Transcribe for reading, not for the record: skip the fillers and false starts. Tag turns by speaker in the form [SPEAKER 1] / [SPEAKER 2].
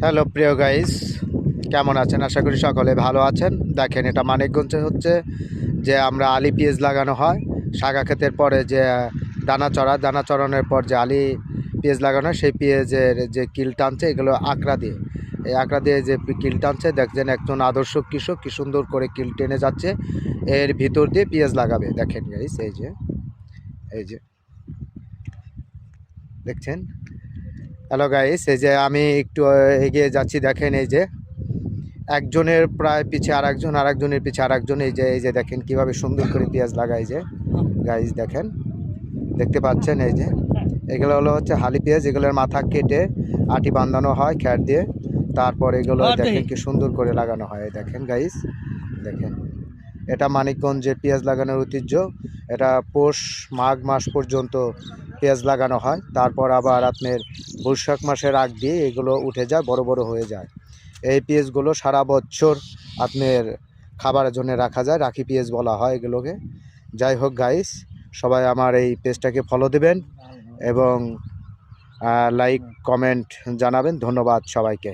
[SPEAKER 1] Hello প্রিয় guys, কেমন আছেন? আশা করি সকলে ভালো আছেন। দেখেন, এটা মানিকগঞ্জে হচ্ছে যে আমরা আলি পেঁয়াজ লাগানো হয় শাখা ক্ষেতের পরে, যে দানা চড়ানোর পর যে আলি পেঁয়াজ লাগানো হয়, সেই পেঁয়াজের যে কিল টানছে এগুলো আকড়া দিয়ে, এই আকড়া দিয়ে যে কিল টানছে, দেখছেন একজন আদর্শ কৃষক কি সুন্দর করে কিল টেনে যাচ্ছে, এর ভিতর দিয়ে পেঁয়াজ লাগাবে। দেখেন গাইস, এই যে দেখছেন। হ্যালো গাইস, এই যে আমি একটু এগিয়ে যাচ্ছি, দেখেন এই যে একজনের প্রায় পিছে আরেকজনের পিছে আরেকজন, এই যে দেখেন কিভাবে সুন্দর করে পেঁয়াজ লাগায়। যে গাইস দেখেন, দেখতে পাচ্ছেন, এই যে এগুলো হচ্ছে হালি পেঁয়াজ। এগুলোর মাথা কেটে আটি বাঁধানো হয় খ্যার দিয়ে, তারপর এগুলো দেখেন কি সুন্দর করে লাগানো হয়। দেখেন গাইস, দেখেন এটা মানিকগঞ্জের পেঁয়াজ লাগানোর ঐতিহ্য। এটা পৌষ মাঘ মাস পর্যন্ত পেঁয়াজ লাগানো হয়, তারপর আবার আপনার বৈশাখ মাসের আগ দিয়ে এগুলো উঠে যায়, বড় বড় হয়ে যায়। এই পেঁয়াজগুলো সারা বছর আপনার খাবারের জন্য রাখা যায়, রাখি পেঁয়াজ বলা হয় এগুলোকে। যাই হোক গাইস, সবাই আমার এই পেজটাকে ফলো দেবেন এবং লাইক কমেন্ট জানাবেন। ধন্যবাদ সবাইকে।